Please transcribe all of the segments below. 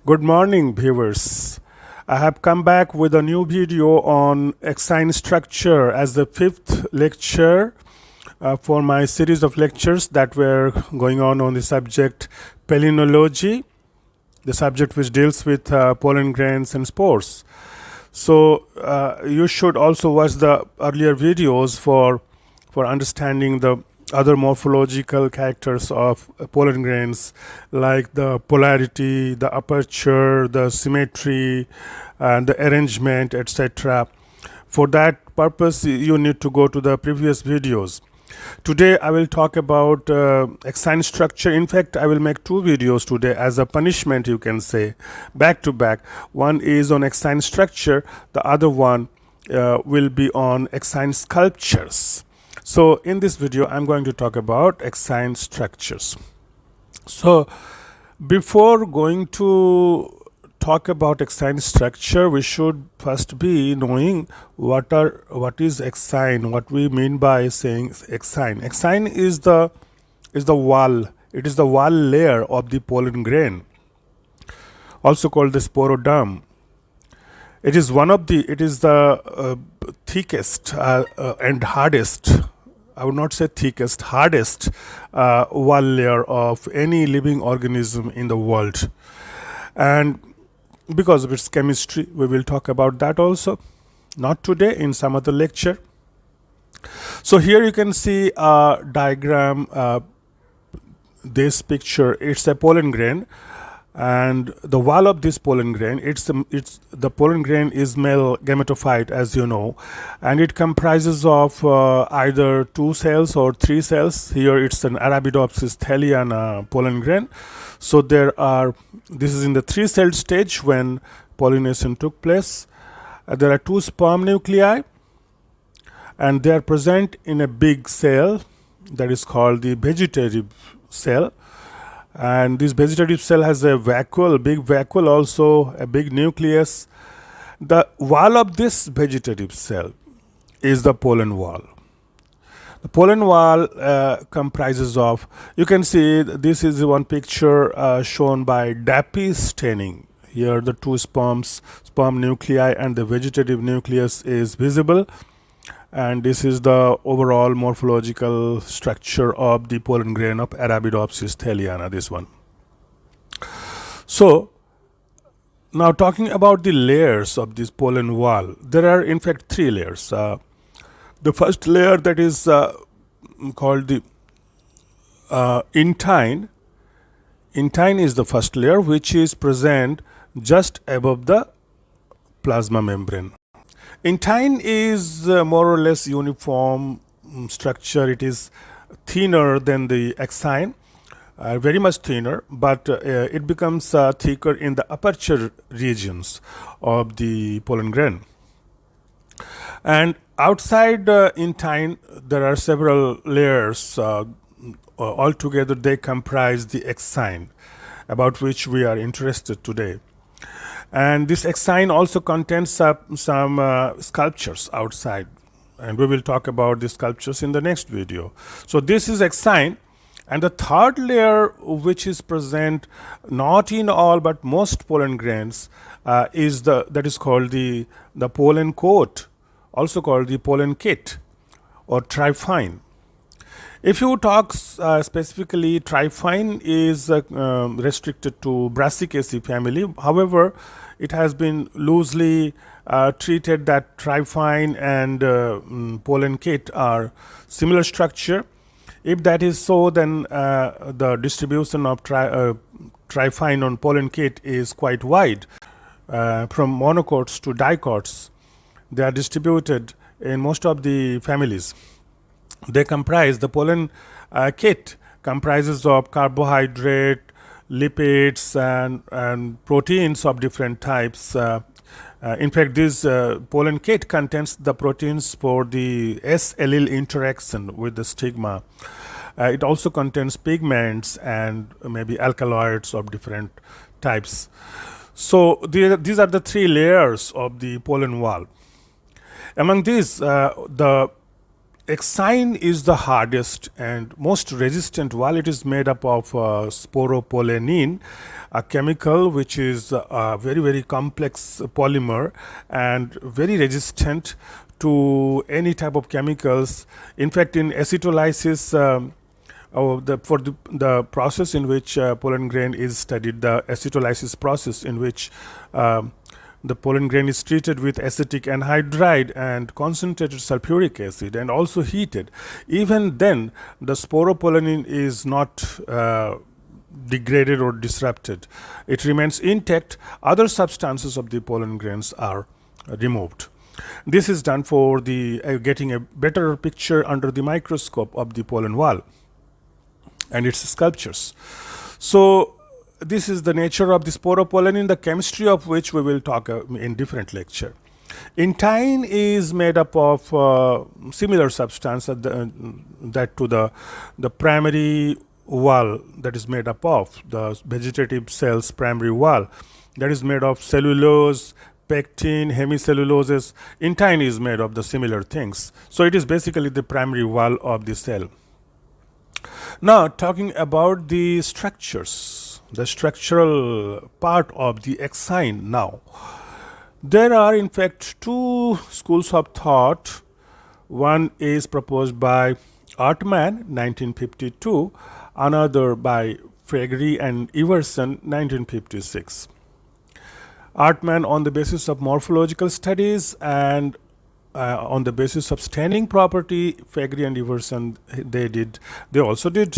Good morning, viewers. I have come back with a new video on Exine structure as the fifth lecture for my series of lectures that were going on the subject Palynology, the subject which deals with pollen grains and spores. So you should also watch the earlier videos for understanding the other morphological characters of pollen grains, like the polarity, the aperture, the symmetry, and the arrangement, etc. For that purpose, you need to go to the previous videos. Today I will talk about Exine structure. In fact, I will make two videos today as a punishment, you can say, back to back. One is on Exine structure, the other one will be on Exine sculptures. So in this video I'm going to talk about Exine structures. So before going to talk about Exine structure, we should first be knowing what is Exine, what we mean by saying Exine. Exine is the wall. It is the wall layer of the pollen grain, also called the sporoderm. It is the thickest and hardest, I would not say thickest, hardest wall layer of any living organism in the world. And because of its chemistry, we will talk about that also. Not today, in some other lecture. So here you can see a diagram. This picture, it's a pollen grain, and the wall of this pollen grain, the pollen grain is male gametophyte, as you know, and it comprises of either 2 cells or 3 cells. Here it's an Arabidopsis thaliana pollen grain. So this is in the 3-celled stage when pollination took place. There are 2 sperm nuclei, and they are present in a big cell that is called the vegetative cell. And this vegetative cell has a vacuole, big vacuole, also a big nucleus. The wall of this vegetative cell is the pollen wall. The pollen wall comprises of, you can see this is one picture shown by DAPI staining. Here the 2 sperm nuclei and the vegetative nucleus is visible. And this is the overall morphological structure of the pollen grain of Arabidopsis thaliana, this one. So now talking about the layers of this pollen wall, there are in fact 3 layers. The first layer, that is called the intine. Intine is the first layer, which is present just above the plasma membrane. Intine is more or less uniform structure. It is thinner than the exine, very much thinner, but it becomes thicker in the aperture regions of the pollen grain. And outside intine, there are several layers. Altogether, they comprise the exine, about which we are interested today. And this exine also contains some sculptures outside, and we will talk about the sculptures in the next video. So this is exine, and the third layer, which is present not in all but most pollen grains, that is called the pollen coat, also called the pollen kit or tryphine. If you talk specifically, tryphine is restricted to Brassicaceae family. However, it has been loosely treated that tryphine and pollen kit are similar structure. If that is so, then the distribution of tryphine on pollen kit is quite wide. From monocots to dicots, they are distributed in most of the families. They comprise, the pollen kit comprises of carbohydrate, lipids, and proteins of different types. In fact, this pollen kit contains the proteins for the S allele interaction with the stigma. It also contains pigments and maybe alkaloids of different types. So these are the 3 layers of the pollen wall. Among these, the Exine is the hardest and most resistant wall. It is made up of sporopollenin, a chemical which is a very complex polymer and very resistant to any type of chemicals. In fact, in acetylysis, for the process in which pollen grain is studied, the acetylysis process in which the pollen grain is treated with acetic anhydride and concentrated sulfuric acid and also heated. Even then, the sporopollenin is not degraded or disrupted. It remains intact. Other substances of the pollen grains are removed. This is done for the getting a better picture under the microscope of the pollen wall and its sculptures. So this is the nature of the sporopollenin, the chemistry of which we will talk in different lecture. Intine is made up of similar substance that to the primary wall that is made up of the vegetative cells primary wall, that is made of cellulose, pectin, hemicelluloses. Intine is made of the similar things. So it is basically the primary wall of the cell. Now talking about the structures, the structural part of the exine now. There are in fact two schools of thought. One is proposed by Artman 1952, another by Fegri and Iverson 1956. Artman on the basis of morphological studies and on the basis of staining property, Fegri and Iverson they also did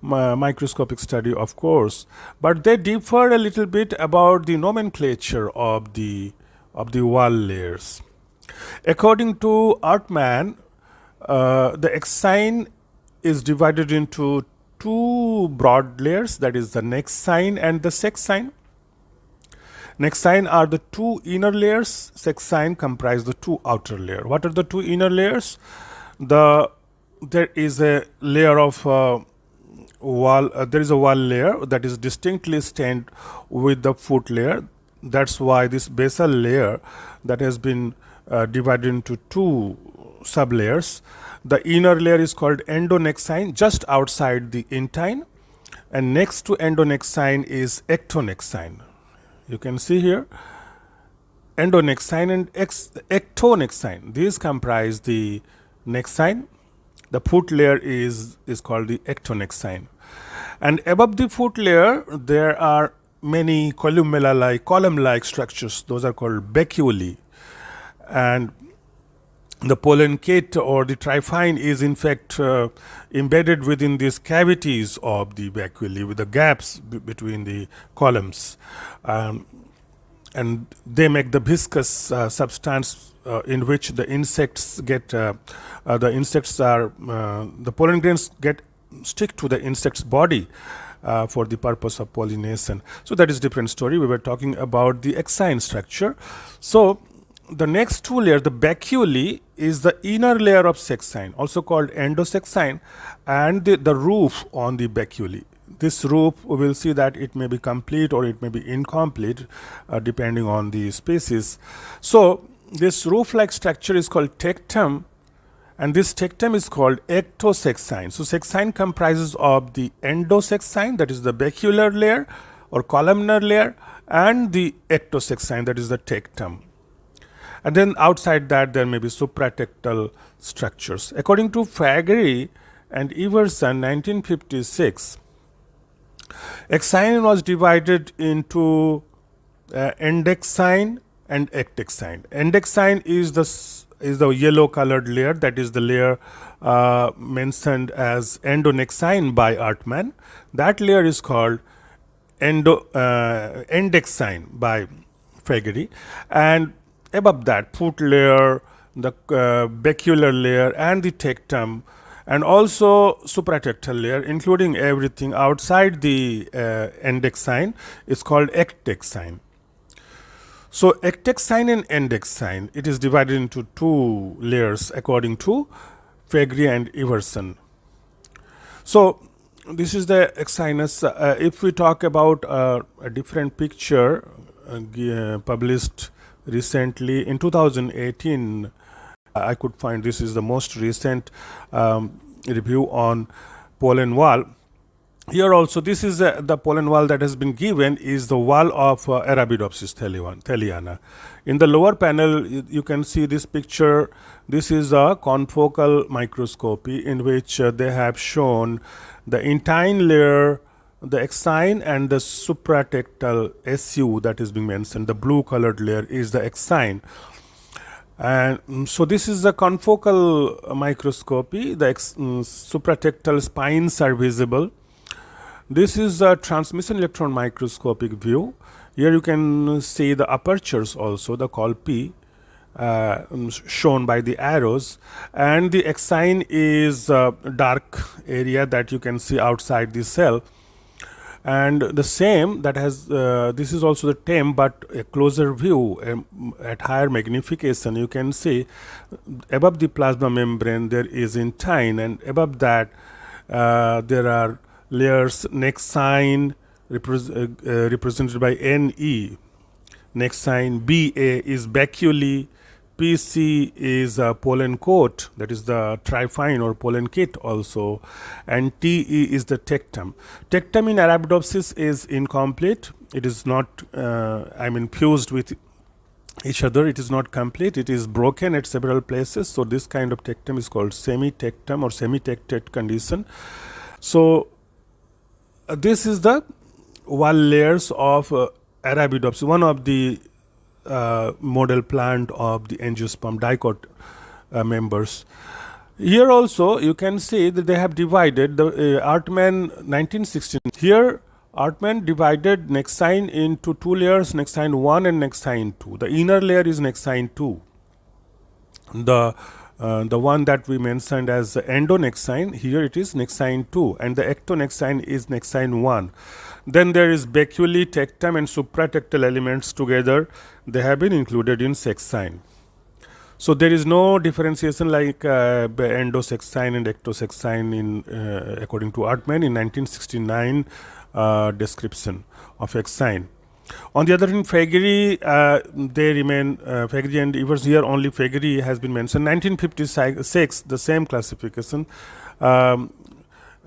microscopic study, of course, but they differ a little bit about the nomenclature of the wall layers. According to Artman, the exine is divided into two broad layers, that is the nexine and the sexine. Nexine are the two inner layers, sexine comprise the two outer layers. What are the two inner layers? There is a layer of wall, there is a wall layer that is distinctly stained with the foot layer. That's why this basal layer that has been divided into two sublayers. The inner layer is called endonexine, just outside the intine, and next to endonexine is ectonexine. You can see here endonexine and ectonexine. These comprise the nexine. The foot layer is called the ectonexine. And above the foot layer, there are many column-like structures. Those are called Baculi. And the pollen coat or the tryphine is in fact embedded within these cavities of the Baculi with the gaps between the columns, and they make the viscous substance in which the insects get the pollen grains stick to the insect's body for the purpose of pollination. So that is different story. We were talking about the exine structure. So the next two layers, the Baculi, is the inner layer of sexine, also called endosexine, and the roof on the Baculi. This roof, we will see that it may be complete or it may be incomplete depending on the species. So this roof-like structure is called tectum, and this tectum is called ectosexine. So sexine comprises of the endosexine, that is the bacular layer or columnar layer, and the ectosexine, that is the tectum. And then outside that there may be supratectal structures. According to Fagri and Iverson 1956, exine was divided into endexine and ectexine. Endexine is the yellow colored layer, that is the layer mentioned as endonexine by Artman. That layer is called endexine by Fagri, and above that foot layer, the bacular layer and the tectum, and also supratectal layer, including everything outside the endexine, is called ectexine. So ectexine and endexine, it is divided into two layers according to Fagri and Iverson. So this is the exinus. If we talk about a different picture published recently in 2018 I could find this is the most recent review on Pollen Wall. Here also, this is the pollen wall that has been given is the wall of Arabidopsis thaliana. In the lower panel, you can see this picture. This is a confocal microscopy in which they have shown the intine layer, the exine, and the supratectal SU that is being mentioned. The blue colored layer is the exine. And so this is the confocal microscopy. The supratectal spines are visible. This is a transmission electron microscopic view. Here you can see the apertures also, the colpi shown by the arrows, and the exine is a dark area that you can see outside the cell. And the same that has this is also the TEM, but a closer view at higher magnification. You can see above the plasma membrane there is intine, and above that there are layers. Nexine represented by Ne. Nexine. BA is Baculi. PC is pollen coat, that is the tryphine or pollen kit also, and TE is the tectum. Tectum in Arabidopsis is incomplete. It is not fused with each other. It is not complete. It is broken at several places. So this kind of tectum is called semi-tectum or semi-tectate condition. So this is the wall layers of Arabidopsis, one of the model plant of the angiosperm dicot members. Here also you can see that they have divided the Artman 1916. Here Artman divided Nexine into two layers, Nexine 1 and Nexine 2. The inner layer is Nexine 2. The one that we mentioned as endonexine, here it is Nexine 2, and the ectonexine is Nexine 1. Then there is Baculi, tectum and supratectal elements together. They have been included in sexine. So there is no differentiation like endosexine and ectosexine in according to Artman in 1969 description of exine. On the other hand, Fegeri, they remain Fegeri and Evers. Here only Fegeri has been mentioned. 1956, the same classification,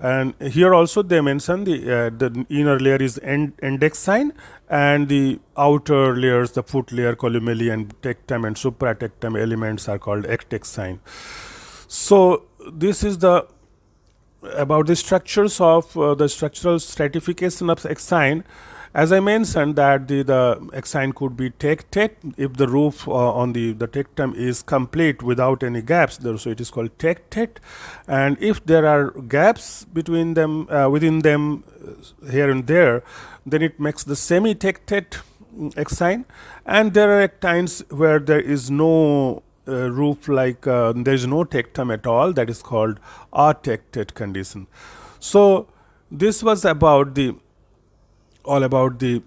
and here also they mention the inner layer is endexine, and the outer layers, the foot layer, columella and tectum and supratectum elements are called ectexine. So this is the about the structures of the structural stratification of exine. As I mentioned that the exine could be tectate if the roof on the tectum is complete without any gaps, so it is called tectate, and if there are gaps between them within them here and there, then it makes the semi-tectate exine. And there are times where there is no roof, like there is no tectum at all, that is called atectate condition. So this was about all about the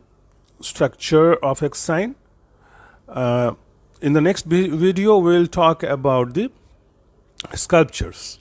structure of exine. In the next video we will talk about the sculptures.